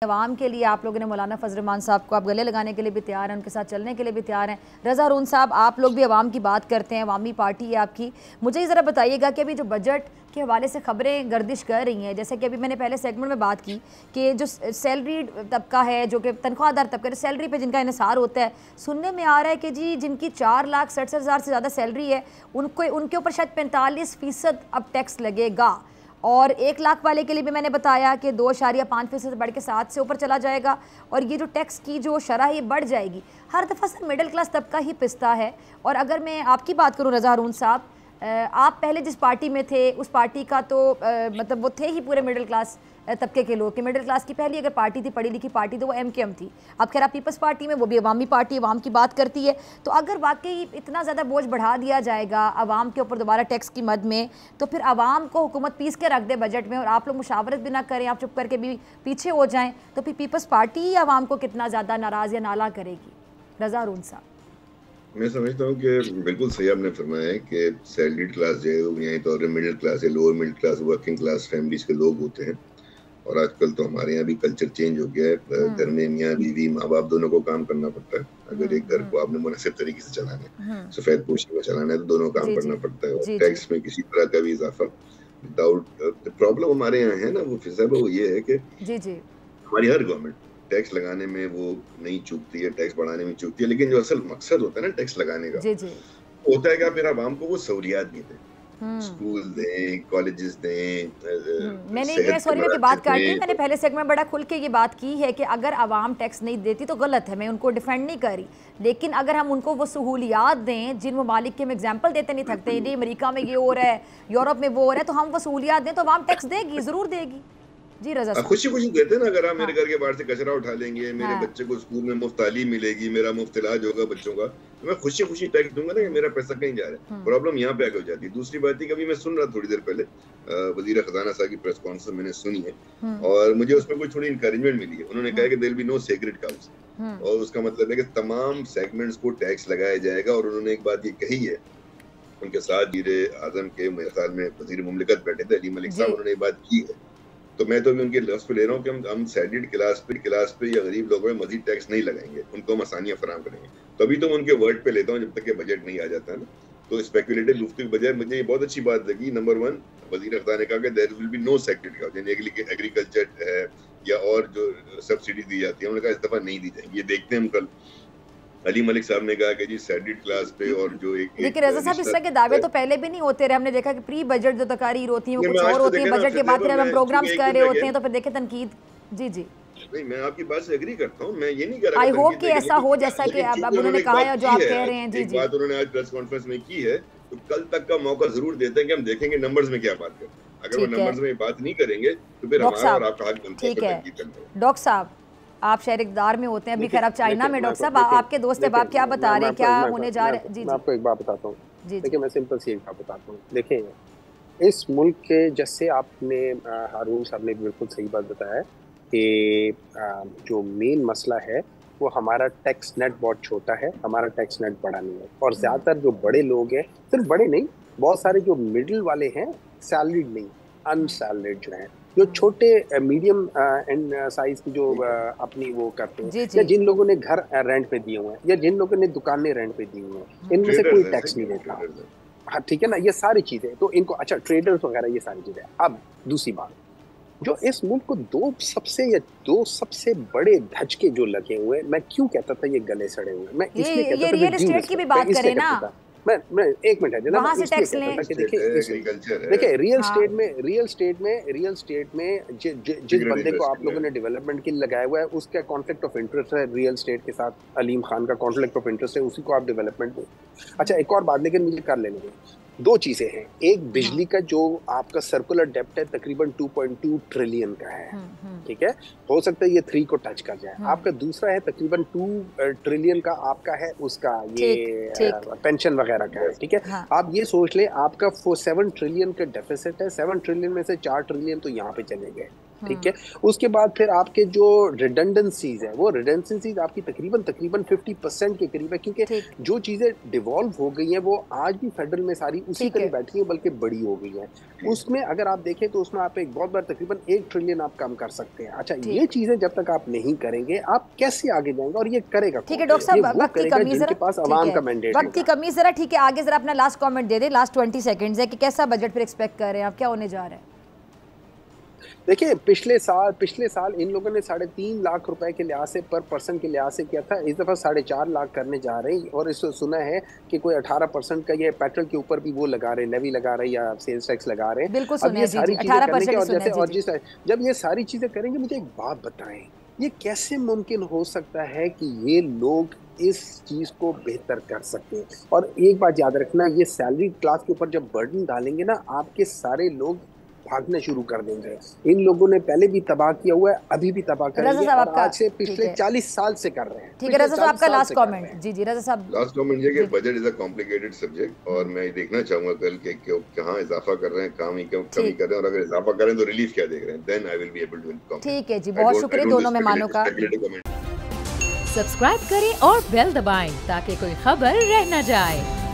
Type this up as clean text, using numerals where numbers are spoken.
अवाम के लिए आप लोगों ने मौलाना फजल रहमान साहब को आप गले लगाने के लिए भी तैयार हैं, उनके साथ चलने के लिए भी तैयार हैं। रज़ा हारून साहब, आप लोग भी अवाम की बात करते हैं, अवामी पार्टी है आपकी। मुझे ज़रा बताइएगा कि अभी जो बजट के हवाले से खबरें गर्दिश कर रही हैं, जैसे कि अभी मैंने पहले सेगमेंट में बात की कि जो सैलरी तबका है, जो कि तनख्वाहदार तबका, सैलरी पर जिनका इन्हिसार होता है, सुनने में आ रहा है कि जी जिनकी 4,67,000 से ज़्यादा सैलरी है उनके ऊपर शायद 45% अब टैक्स लगेगा। और 1 लाख वाले के लिए भी मैंने बताया कि 2.5% से बढ़ के 7 से ऊपर चला जाएगा। और ये जो टैक्स की जो शरह है ये बढ़ जाएगी। हर दफ़ा सर मिडिल क्लास तबका ही पिसता है। और अगर मैं आपकी बात करूँ रज़ा हारून साहब, आप पहले जिस पार्टी में थे उस पार्टी का तो मतलब वो थे ही पूरे मिडिल क्लास तबके के लोग, कि मिडिल क्लास की पहली अगर पार्टी थी, पढ़ी लिखी पार्टी, तो वो MKM थी। अब खैर आप पीपल्स पार्टी में, वो भी अवामी पार्टी, अवाम की बात करती है। तो अगर वाकई इतना ज़्यादा बोझ बढ़ा दिया जाएगा अवाम के ऊपर दोबारा टैक्स की मद में, तो फिर अवाम को हुकूमत पीस के रख दे बजट में और आप लोग मुशावरत भी ना करें, आप चुप करके भी पीछे हो जाएँ, तो फिर पीपल्स पार्टी ही अवाम को कितना ज़्यादा नाराज़ या नाला करेगी। रज़ा हारून साहब, मैं समझता हूँ कि बिल्कुल सही आपने फरमाया है कि सैलरीड क्लास जो है वो यहाँ तौर पर मिडिल क्लास है, lower middle class, working class families के लोग होते हैं। और आजकल तो हमारे यहाँ भी कल्चर चेंज हो गया है। घर में मियाँ बीवी माँ बाप दोनों को काम करना पड़ता है। अगर एक घर को आपने मुनासिब तरीके से चलाना है, सफेद पोशी में चलाना है, तो दोनों काम जी करना जी पड़ता है। और जी जी टैक्स में किसी तरह का भी इजाफा विदाउट प्रॉब्लम हमारे यहाँ है ना, वो फिजा वो ये है कि जी जी हमारी हर गवर्नमेंट टैक्स लगाने में वो नहीं चूकती है, टैक्स बढ़ाने में चूकती है, लेकिन जो असल मकसद होता है ना टैक्स लगाने का, जी जी। होता है कि आप फिर आवाम को वो सहूलियात नहीं दें, हम्म स्कूल दें, कॉलेजेस दें, मैं सेहत के सॉरी मैं मराकज बात काट रही हूँ, दें। मैंने तो पहले सेगमेंट में बड़ा खुल के ये बात की है कि अगर आवाम टैक्स नहीं देती तो गलत है, मैं उनको डिफेंड नहीं कर रही, लेकिन अगर हम उनको वो सहूलियात दें जिन ममालिक के हम एग्जाम्पल देते नहीं थकते, नहीं अमेरिका में ये हो रहा है, यूरोप में वो हो रहा है, तो हम वो सहूलियात दें तो आवाम टैक्स देगी, ज़रूर देगी। जी रज़ा साहब। खुशी खुशी देते हैं ना, अगर आप मेरे हाँ घर के बाहर से कचरा उठा लेंगे, मेरे हाँ बच्चे को स्कूल में मुफ्त तालीम मिलेगी, मेरा मुफ्त इलाज होगा बच्चों का, तो मैं खुशी खुशी टैक्स दूंगा ना कि मेरा पैसा कहीं जा रहा है। हम्म प्रॉब्लम यहाँ पे आगे हो जाती है। दूसरी बात है कि अभी मैं सुन रहा थोड़ी देर पहले वजीर खजाना साहब की प्रेस कॉन्फ्रेंस मैंने सुनी है, हम्म और मुझे उसमें कुछ थोड़ी इंकरेजमेंट मिली है। उन्होंने कहा कि there will be no sacred cows, hmm और उसका मतलब है कि तमाम सेगमेंट्स को टैक्स लगाया जाएगा। और उन्होंने एक बात ये कही है, उनके साथ वज़ीर आज़म के मेरे ख्याल में वज़ीर मुमलिकत बैठे थे अली मलिक जी साहब, उन्होंने ये बात की है। तो मैं तो अभी उनके लफ्ज़ पे ले रहा हूँ कि हम सैलरीड क्लास पे या गरीब लोगों में मजीद टैक्स नहीं लगाएंगे, उनको हम आसानियां फराहम करेंगे। तो अभी तो मैं उनके वर्ड पे लेता हूँ जब तक कि बजट नहीं आ जाता है ना। तो स्पेकुलेटिव गुफ्तगू के बजाय मुझे ये बहुत अच्छी बात लगी। नंबर 1, वज़ीर ख़ज़ाना ने कहा कि there will be no sacred cows, यानी एग्रीकल्चर है या और जो सब्सिडी दी जाती है, उन्होंने कहा इस दफा नहीं दी जाएंगी। ये देखते हैं हम कल। अली मलिक साहब ने कहा कि जी सैलरीड क्लास पे और जो एक लेकिन रज़ा साहब इस तरह के दावे तो पहले भी नहीं होते रहे, हमने देखा कि प्री बजट जो तकारीर होती हैं वो कुछ मैं आज और तो होती हैं, देखे ना बजट के बाद फिर फिर हम मैं प्रोग्राम्स एक कर दिन रहे रह होते गया। हैं तो फिर देखे तनकीद। जी जी। नहीं, मैं आपकी बात से एग्री करता हूँ, मैं ये नहीं कह रहा आई कि होप तनकीद कि नहीं ऐसा करनी, हो जैसा कि लेकिन चूंकि अब उन्होंने उन्होंने एक कहा बात है जो की आप है कह रहे आज, हैं। जी एक जी। बात उन्होंने आज प्रेस कॉन्फ्रेंस में की है, तो कल तक का मौका जरूर देते हैं कि हम देखेंगे नंबर्स में क्या बात करते हैं। अगर वो ठीक है नंबर्स में बात नहीं करेंगे तो फिर डॉक्टर हमारा और साहब, आपका हक बनता है ठीक फिर है तनकीद करने का। डॉक्टर साहब, आप शहर इक़्तिदार में होते हैं, अभी देखिए खैर आप चाइना देखिए में, मैं डॉक्टर आपको साहब देखिए आपके दोस्त, अब देखिए आप क्या बता रहे हैं, क्या होने जा रहे हैं। जी मैं जी आपको एक बात बताता हूँ। जी जी। देखिए मैं सिंपल सी एक बात बताता हूँ। देखिए इस मुल्क के, जैसे आपने हारून साहब ने बिल्कुल सही बात बताया कि जो मेन मसला है वो हमारा टैक्स नेट बहुत छोटा है, हमारा टैक्स नेट बड़ा नहीं है। और ज्यादातर जो बड़े लोग हैं, सिर्फ बड़े नहीं, बहुत सारे जो मिडिल वाले हैं, सैलरीड नहीं, अनसैलरीड जो हैं, जो छोटे मीडियम एंड साइज की जो अपनी वो करते हैं, जी या जी। जिन लोगों ने घर रेंट पे दिए हुए हैं, या जिन लोगों ने दुकानें रेंट पे दी हुई हैं, इनमें से कोई ट्रेडर्स हैं, टैक्स सही नहीं है, देता। ट्रेडर्स हैं। हाँ ठीक है ना, ये सारी चीजें तो इनको, अच्छा ट्रेडर्स वगैरह ये सारी चीजें। अब दूसरी बात, जो इस मुल्क को दो सबसे बड़े धचके जो लगे हुए, मैं क्यों कहता था ये गले सड़े हुए, मैं इसलिए कहता ये था विद रियल ड्यू एस्टेट की भी रिस्पेक्ट, मैं बात इसलिए करें ना, कहता था, मैं एक मिनट है जनाब, मैं वहां से इसलिए टैक्स कहता था लें। कि स्टेट है, देखिए एग्रीकल्चर है, देखिए हाँ रियल स्टेट में जिस सिगरेट बंदे को आप इंडस्ट्री लोगों ने डेवलपमेंट के लिए लगाया हुआ है, उसका कॉन्फ्लिक्ट ऑफ इंटरेस्ट है रियल स्टेट के साथ, अलीम खान का कॉन्फ्लिक्ट ऑफ इंटरेस्ट है, उसी को आप डेवलपमेंट में। अच्छा एक और बात, लेकिन मुझे कर लेने दो। दो चीजें हैं, एक बिजली का जो आपका सर्कुलर डेप्ट है तकरीबन 2.2 ट्रिलियन का है, ठीक है, हो सकता है ये 3 को टच कर जाए। आपका दूसरा है तकरीबन 2 ट्रिलियन का आपका है उसका ये ठीक पेंशन वगैरह का है, ठीक है। हाँ आप ये सोच ले आपका 7 ट्रिलियन का डेफिसिट है, 7 ट्रिलियन में से 4 ट्रिलियन तो यहाँ पे चले गए, ठीक है। उसके बाद फिर आपके जो रिडंडेंसीज है, वो रिडंडेंसीज आपकी तकरीबन 50% के करीब है, क्योंकि जो चीजें डिवॉल्व हो गई हैं वो आज भी फेडरल में सारी उसी तरह बैठी हैं, बल्कि बड़ी हो गई हैं। उसमें अगर आप देखें तो उसमें आप एक बहुत बार तकरीबन 1 ट्रिलियन आप कम कर सकते हैं। अच्छा, ये चीजें जब तक आप नहीं करेंगे आप कैसे आगे जाएंगे, और ये करेगा? ठीक है डॉक्टर साहब, वक्त की कमी जरा, पास आवाम का मैंडेट, वक्त की कमी जरा, ठीक है आगे जरा अपना लास्ट कमेंट दे दे, लास्ट 20 सेकंड्स है कि कैसा बजट फिर एक्सपेक्ट कर रहे हैं आप, क्या होने जा रहा है? देखिए, पिछले साल इन लोगों ने 3.5 लाख रुपए के लिहाज से पर पर्सन के लिहाज से किया था। इस दफा 4.5 लाख करने जा रहे हैं, और इससे सुना है कि कोई 18% का ये पेट्रोल के ऊपर भी वो लगा रहे, लेवी लगा रहे या सेल्स टैक्स लगा रहे हैं। बिल्कुल सुना है, 18% जब ये सारी चीजें करेंगे, मुझे एक बात बताएं, ये कैसे मुमकिन हो सकता है कि ये लोग इस चीज को बेहतर कर सकते हैं? और एक बात याद रखना, ये सैलरी क्लास के ऊपर जब बर्डन डालेंगे ना, आपके सारे लोग भागना शुरू कर देंगे। इन लोगों ने पहले भी तबाह किया हुआ है, अभी भी तबाह करेंगे, और आज से पिछले 40 साल से कर रहे हैं। ठीक है रजा साहब, आपका लास्ट कमेंट। जी रजा साहब। लास्ट कमेंट ये कि budget is a complicated subject, और मैं देखना चाहूंगा कल के कहां इजाफा कर रहे हैं, कहां क्यों कमी कर रहे हैं, और अगर इजाफा करें तो रिलीफ क्या देख रहे हैं, then I will be able to comment. ठीक है जी, बहुत शुक्रिया दोनों मेहमानों का। सब्सक्राइब करें और बेल दबाएं ताकि कोई खबर रह न जाए।